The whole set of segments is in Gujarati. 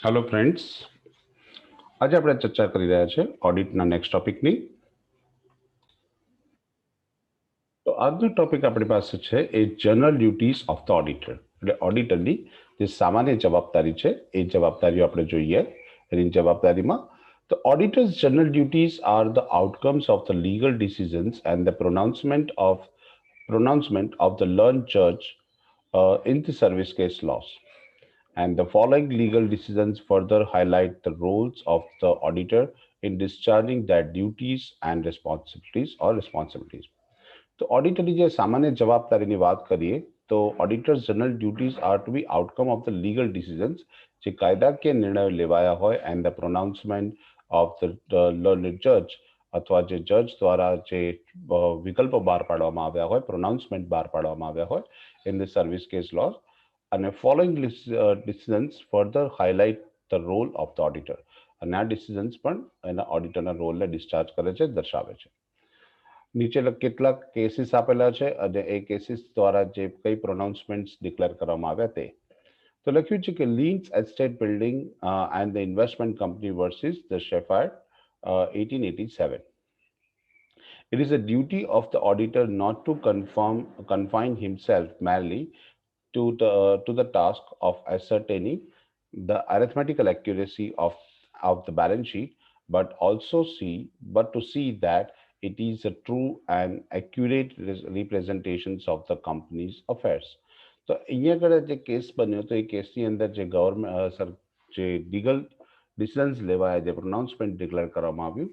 હેલો ફ્રેન્ડ્સ, આજે આપણે ચર્ચા કરી રહ્યા છે ઓડિટના નેક્સ્ટ ટોપિકની. તો આજનો ટોપિક આપણી પાસે છે એ general duties of the auditor. એટલે ઓડિટરની જે સામાન્ય જવાબદારી છે એ જવાબદારીઓ આપણે જોઈએ. એની જવાબદારીમાં the auditor's general duties are the outcomes of the legal decisions and the pronouncement of the learned judge in the service case laws. And the following legal decisions further highlight the roles of the auditor in discharging their duties and responsibilities. તો ઓડિટરની જે સામાન્ય જવાબદારીની વાત કરીએ તો auditors general duties are to be outcome of the legal decisions, જે કાયદાકીય નિર્ણયો લેવાયા હોય and the pronouncement of the learned જજ, અથવા જે જજ દ્વારા જે વિકલ્પો બહાર પાડવામાં આવ્યા હોય, પ્રોનાઉન્સમેન્ટ બહાર પાડવામાં આવ્યા હોય in the service case laws. અને following decisions further highlight the role of the auditor. અને આ ડિસિઝન્સ પણ એના ઓડિટરના રોલને ડિસ્ચાર્જ કરે છે, દર્શાવે છે. નીચે કેટલાક કેસીસ આપેલા છે અને એ કેસીસ દ્વારા જે કઈ પ્રોનાઉન્સમેન્ટ્સ ડિક્લેર કરવામાં આવ્યા તે. તો લખ્યું છે કે Leeds estate building and the investment company versus the Shepherd 1887. It is a duty of the auditor not to confine himself merely to the task of ascertaining the arithmetical accuracy of the balance sheet, but to see that it is a true and accurate representations of the company's affairs. તો અહીંયા આગળ જે કેસ બન્યો તો એ કેસની અંદર જે ગવર્મેન્ટ જે લીગલ ડિસિઝન્સ લેવાયા, જે પ્રોનાઉન્સમેન્ટ ડિક્લેર કરવામાં આવ્યું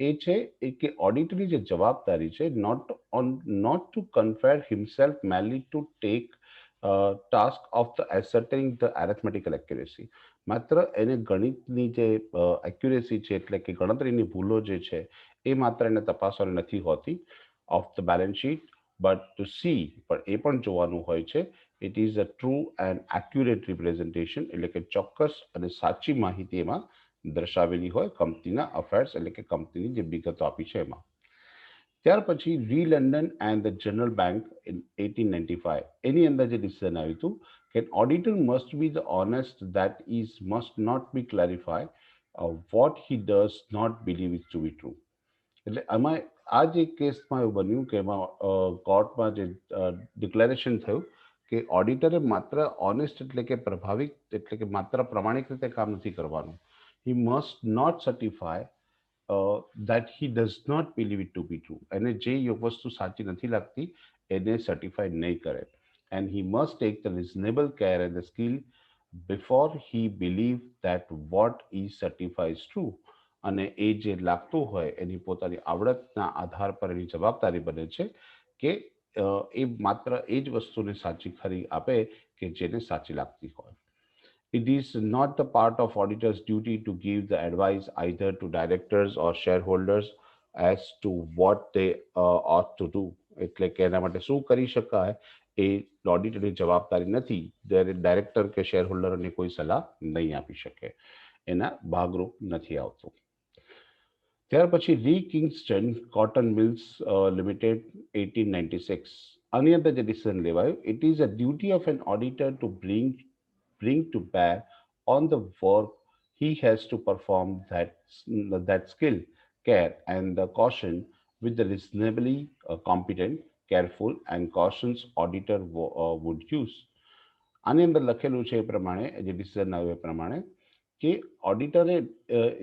એ છે કે ઓડિટની જે જવાબદારી છે not to confer himself merely to take task of the ascertaining the arithmetical accuracy. માત્ર એને ગણિતની જે એક્યુરેસી છે, એટલે કે ગણતરીની ભૂલો જે છે એ માત્ર એને તપાસવાની નથી હોતી of the balance sheet, but two C, પણ એ પણ જોવાનું હોય છે it is a true and accurate representation, એટલે કે ચોક્કસ અને સાચી માહિતી એમાં દર્શાવેલી હોય કંપનીના અફેર્સ, એટલે કે કંપનીની જે વિગતો આપી છે એમાં. ત્યાર પછી re London and the General Bank in 1895, એની અંદર જે ડિસિઝન આવ્યું હતું કે auditor must be the honest that is must not be clarify what he does not believe is to be true. એટલે આમાં આ જે કેસમાં એવું બન્યું કે એમાં કોર્ટમાં જે ડિક્લેરેશન થયું કે ઓડિટરે માત્ર ઓનેસ્ટ એટલે કે પ્રભાવિક, એટલે કે માત્ર પ્રમાણિક રીતે કામ નથી કરવાનું. He must not certify that he does not believe it to be true. એને જે વસ્તુ સાચી નથી લાગતી એને સર્ટિફાઈ નહીં કરે. And he must take the reasonable care and the skill before he believe that what he certifies true. અને એ જે લાગતું હોય એની પોતાની આવડતના આધાર પર એની જવાબદારી બને છે કે એ માત્ર એ જ વસ્તુને સાચી ખરી આપે કે જેને સાચી લાગતી હોય. It is not the part of auditor's duty to give the advice either to directors or shareholders as to what they ought to do. એટલે કે એના માટે શું કરી શકાય એ ઓડિટરની જવાબદારી નથી. ડાયરેક્ટર કે શેરહોલ્ડરોને કોઈ સલાહ નહીં આપી શકે, એના ભાગરૂપ નથી આવતું. ત્યાર પછી રી કિંગસ્ટન કોટન મિલ્સ લિમિટેડ 1896, આની અંદર જે ડિસિઝન લેવાયું, it is a duty of an auditor to bring to bear on the work he has to perform that skill, care, and the caution with the reasonably competent, careful, and cautious auditor would use. આની અંદર લખેલું છે એ પ્રમાણે, જે ડિસિઝન આવ્યું એ પ્રમાણે કે ઓડિટરે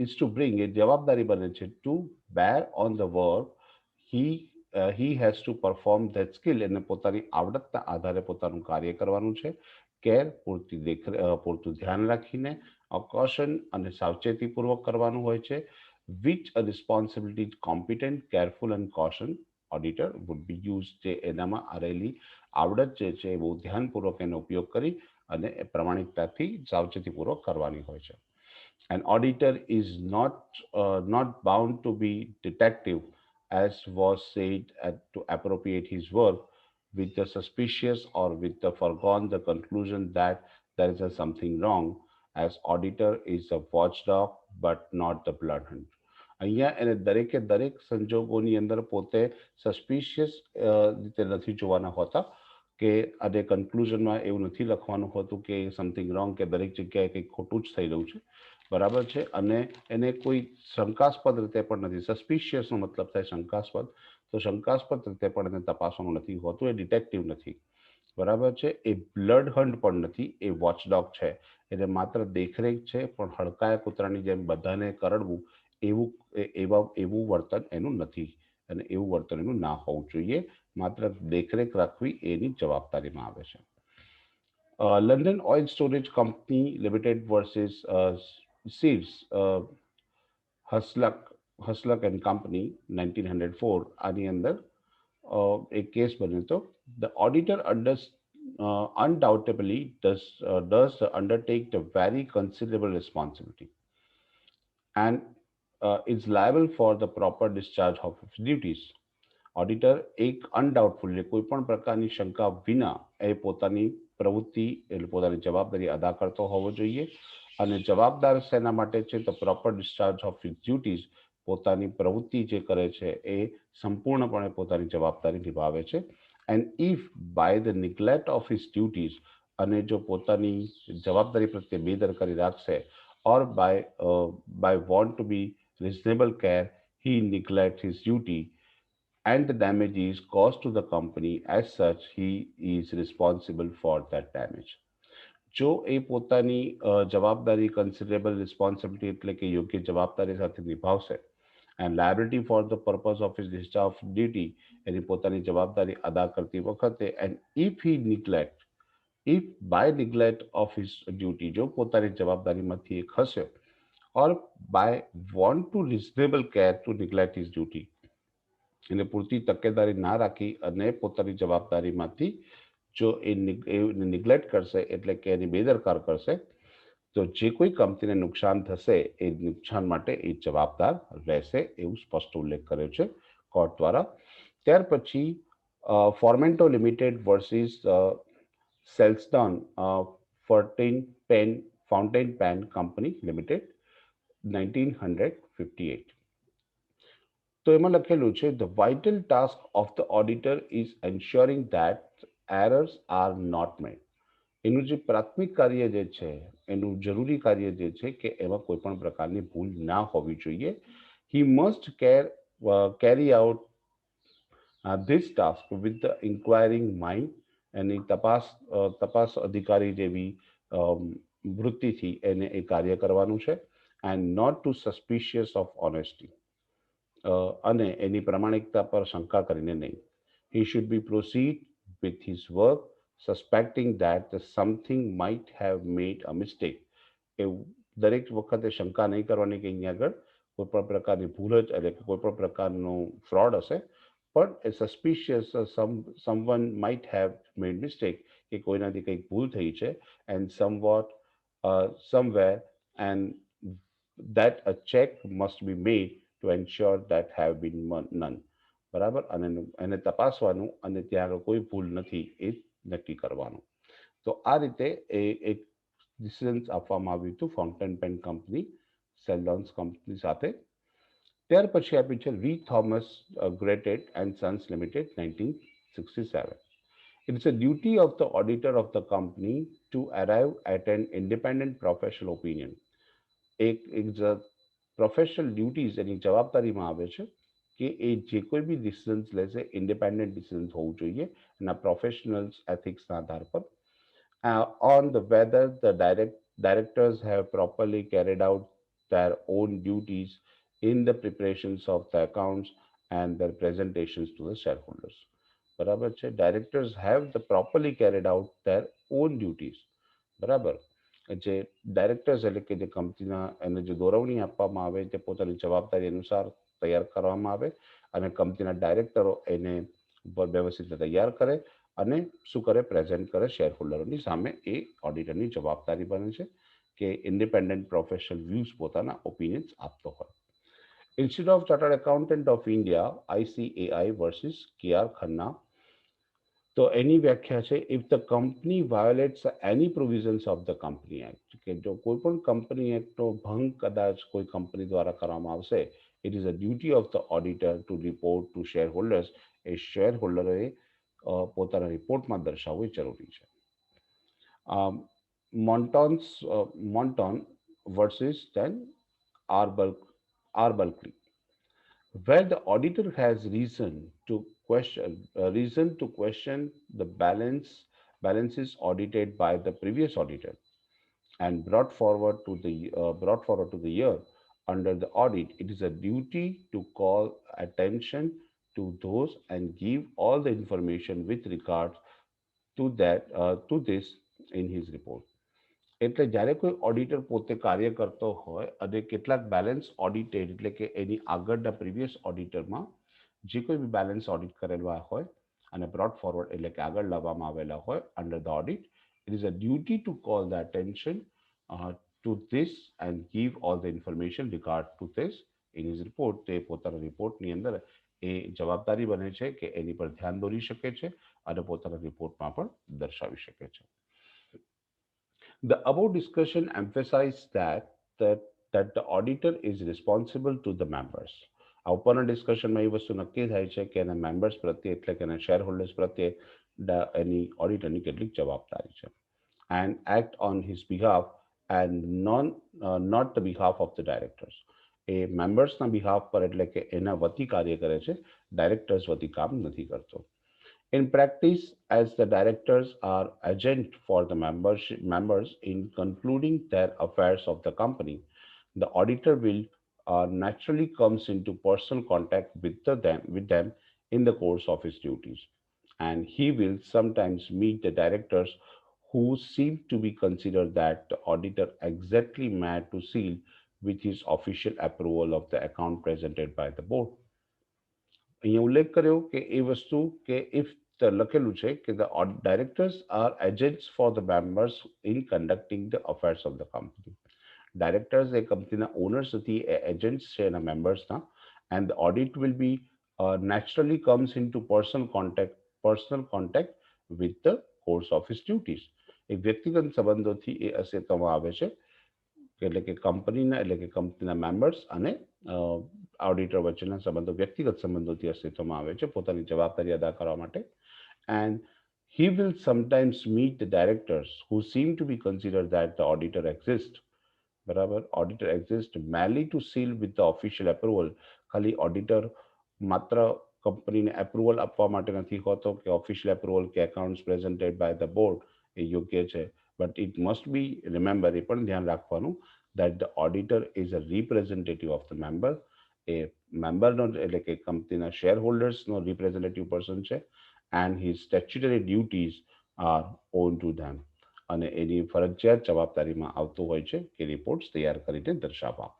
ઇઝ ટુ બ્રિંગ, એ જવાબદારી બને છે to bear on the work he has to perform that skill, એને પોતાની આવડતના આધારે પોતાનું કાર્ય કરવાનું છે. કેર પૂરતું ધ્યાન રાખીને, કોશન અને સાવચેતીપૂર્વક કરવાનું હોય છે. Which a responsibility competent, careful and caution auditor would be use, જે એનામાં આવેલી આવડત જે છે એ બહુ ધ્યાનપૂર્વક એનો ઉપયોગ કરી અને પ્રમાણિકતાથી સાવચેતીપૂર્વક કરવાની હોય છે. An auditor is not bound to be detective, as was said, to appropriate his work with the suspicious or with the foregone the conclusion that there is something wrong, as auditor is a watchdog but not the bloodhound. અહીંયા એને દરેકે દરેક સંજોગોની અંદર પોતે સસ્પિશિયસ રીતે નથી જોવાના હોતા કે અને કન્ક્લુઝનમાં એવું નથી લખવાનું હોતું કે સમથિંગ રોંગ કે દરેક જગ્યાએ કંઈક ખોટું જ થઈ રહ્યું છે, બરાબર છે. અને એને કોઈ શંકાસ્પદ રીતે પણ નથી, સસ્પિશિયસનો મતલબ થાય શંકાસ્પદ, તો શંકાસ્પદ રીતે પણ એને તપાસવાનું નથી હોતું, એ ડિટેક્ટિવ નથી, બરાબર છે. એ બ્લડ હન્ટ પણ નથી, એ વોચડોગ છે. એટલે માત્ર દેખરેખ છે, પણ હડકાયા કૂતરાની જેમ બધાને કરડવું એવું એવું વર્તન એનું નથી, અને એવું વર્તન એનું ના હોવું જોઈએ. માત્ર દેખરેખ રાખવી એની જવાબદારીમાં આવે છે. London oil storage company limited versus Seeds Hasluck Hasluck and company 1904, આની અંદર એક કેસ બન્યો હતો. The auditor undoubtedly does undertake the very considerable responsibility and is liable for the proper discharge of its duties. Auditor એક અનડાઉટફુલ કોઈ પણ પ્રકારની શંકા વિના એ પોતાની પ્રવૃત્તિ એટલે પોતાની જવાબદારી અદા કરતો હોવો જોઈએ. અને જવાબદાર શેના માટે છે? તો proper discharge of his duties, પોતાની પ્રવૃત્તિ જે કરે છે એ સંપૂર્ણપણે પોતાની જવાબદારી નિભાવે છે. And if by the neglect of his duties, અને જો પોતાની જવાબદારી પ્રત્યે બેદરકારી રાખશે, or by want to be reasonable care he neglect his duty and the damage is caused to the company, as such he is responsible for that damage. જો એ પોતાની જવાબદારી કન્સિડરેબલ રિસ્પોન્સિબિલિટી એટલે કે યોગ્ય જવાબદારી સાથે નિભાવશે, and liability for the purpose of his discharge of duty, એની પોતાની જવાબદારી અદા કરતી વખતે, and if he neglect, if by neglect of his duty, જો પોતાની જવાબદારીમાંથી એ ખસ્યો, or by want to reasonable care to neglect his duty, એને પૂરતી તકેદારી ના રાખી અને પોતાની જવાબદારીમાંથી જો નિગ્લેક્ટ કરશે એટલે કે એની બેદરકાર કરશે, તો જે કોઈ કંપનીને નુકસાન થશે એ નુકસાન માટે એ જવાબદાર રહેશે, એવું સ્પષ્ટ ઉલ્લેખ કર્યો છે કોર્ટ દ્વારા. ત્યાર પછી ફોર્મેન્ટો લિમિટેડ વર્સિસ સેલ્સડોન ફોર્ટીન pen fountain pen company limited 1958. તો એમાં લખેલું છે, the vital task of the auditor is ensuring that errors are not made. એનું જે પ્રાથમિક કાર્ય જે છે, એનું જરૂરી કાર્ય જે છે કે એમાં કોઈ પણ પ્રકારની ભૂલ ના હોવી જોઈએ. He must carry out this task with the inquiring mind, એની તપાસ અધિકારી જેવી વૃત્તિથી એને એ કાર્ય કરવાનું છે. And not to suspicious of honesty, અને એની પ્રામાણિકતા પર શંકા કરીને નહીં. He should be proceed with his work suspecting that the something might have made a mistake. એવું દરેક વખતે શંકા નહીં કરવાની કે અહીંયા આગળ કોઈ પણ પ્રકારની ભૂલ જ એટલે કે કોઈ પણ પ્રકારનું ફ્રોડ હશે, પણ એ suspicious someone might have made mistake, કે કોઈનાથી કંઈક ભૂલ થઈ છે, and somewhere, and that a check must be made to ensure that have been none. બરાબર, અને એને તપાસવાનું અને ત્યાં આગળ કોઈ ભૂલ નથી એ નક્કી કરવાનું. તો આ રીતે એ એક ડિસિઝન આપવામાં આવ્યું હતું fountain pen company Seldons company સાથે. ત્યાર પછી આપ્યું છે v Thomas Greated and sons limited 1967. It is a duty of the auditor of the company to arrive at an independent professional opinion. એક પ્રોફેશનલ ડ્યુટીઝ એની જવાબદારીમાં આવે છે કે એ જે કોઈ બી ડિસિઝન્સ લેશે ઇન્ડિપેન્ડન્ટ ડિસિઝન્સ હોવું જોઈએ એના પ્રોફેશનલ્સ એથિક્સના આધાર પર. On the whether the directors have properly carried out their own duties in the preparations of the accounts and their presentations to the shareholders. બરાબર છે, directors have the properly carried out there on duties. બરાબર, જે ડાયરેક્ટર્સ એટલે કે જે કંપનીના એને જે દોરવણી આપવામાં આવે તે પોતાની જવાબદારી અનુસાર તૈયાર કરવામાં આવે, અને કંપનીના ડાયરેક્ટરો એને વ્યવસ્થિત રીતે તૈયાર કરે અને શું કરે, પ્રેઝન્ટ કરે શેર હોલ્ડરોની સામે. એ ઓડિટરની જવાબદારી બને છે કે ઇન્ડિપેન્ડન્ટ પ્રોફેશનલ વ્યૂઝ પોતાના ઓપિનિયન્સ આપતો હોય. Institute of Chartered Accountant of India ICAI વર્સિસ KR ખન્ના. તો એની વ્યાખ્યા છે, ઇફ ધ કંપની વાયોલેટ્સ એની provisions of the company act, કે જો કોઈ પણ કંપની એક્ટનો ભંગ કદાચ કોઈ કંપની દ્વારા કરવામાં આવશે, it is a duty of the auditor to report to shareholders. એ શેર હોલ્ડરોએ પોતાના રિપોર્ટમાં દર્શાવવું એ જરૂરી છે. Monton versus then Arbel, Arbelkley, where the auditor has reason to question the balances audited by the previous auditor and brought forward to the year under the audit. It is a duty to call attention to those and give all the information with regard to this in his report. એટલે જ્યારે કોઈ ઓડિટર પોતે કાર્ય કરતો હોય અને કેટલાક બેલેન્સ ઓડિટેડ એટલે કે એની આગળના પ્રીવિયસ ઓડિટરમાં જે કોઈ બી બેલેન્સ ઓડિટ કરેલા હોય અને બ્રોટ ફોરવર્ડ એટલે કે આગળ લાવવામાં આવેલા હોય under the audit, it is a duty to call the attention two this and give all the information regard two this in his report. તે પોતાના રિપોર્ટની અંદર એ જવાબદારી બને છે કે એની પર ધ્યાન દોરી શકે છે અને પોતાના રિપોર્ટમાં પણ દર્શાવી શકે છે. The above discussion emphasized that the auditor is responsible to the members. આ ઉપરના ડિસ્કશનમાં એ વસ્તુ નક્કી થાય છે કે એના મેમ્બર્સ પ્રત્યે એટલે કે એના શેર હોલ્ડર્સ પ્રત્યે એની ઓડિટરની કેટલીક જવાબદારી છે. And act on his behalf and not the behalf of the directors. એ મેમ્બર્સના બિહાફ પર એટલે કે એના વતી કાર્ય કરે છે, ડાયરેક્ટર્સ વતી કામ નથી કરતો. In practice, as the directors are agent for the members in concluding their affairs of the company, the auditor will naturally comes into personal contact with them in the course of his duties. And he will sometimes meet the directors who seem to be considered that the auditor exactly mad to seal with his official approval of the account presented by the board. અહીંયા ઉલ્લેખ કર્યો કે એ વસ્તુ કે ઇફ લખેલું છે કે the directors are agents for the members in conducting the affairs of the company. Directors એ કંપનીના ઓનર્સ નથી, એ એજન્ટ્સ છે એના મેમ્બર્સના. And the audit will be naturally comes into personal contact with the course of his duties. એ વ્યક્તિગત સંબંધોથી એ અસ્તિત્વમાં આવે છે એટલે કે કંપનીના એટલે કે કંપનીના મેમ્બર્સ અને ઓડિટર વચ્ચેના સંબંધો વ્યક્તિગત સંબંધોથી અસ્તિત્વમાં આવે છે પોતાની જવાબદારી અદા કરવા માટે. And he will sometimes meet the directors who seem to be considered that the auditor exists. બરાબર, auditor exist merely to seal with the official approval. ખાલી ઓડિટર માત્ર કંપનીને એપ્રુવલ આપવા માટે નથી હોતો કે ઓફિશિયલ એપ્રુવલ કે accounts presented by the board એ યોગ્ય છે. But it must be remember, એ પણ ધ્યાન રાખવાનું that the auditor is a representative of the member. એ મેમ્બરનો એટલે કે કંપનીના શેર હોલ્ડર્સનો રિપ્રેઝેન્ટેટિવ પર્સન છે. And his statutory duties are own to them. અને એની ફરજિયાત જવાબદારીમાં આવતું હોય છે કે રિપોર્ટ્સ તૈયાર કરીને દર્શાવવા.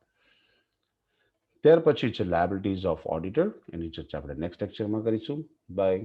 ત્યાર પછી છે લાયબિલિટીઝ ઓફ ઓડિટર. એની ચર્ચા આપણે નેક્સ્ટ લેક્ચરમાં કરીશું. બાય.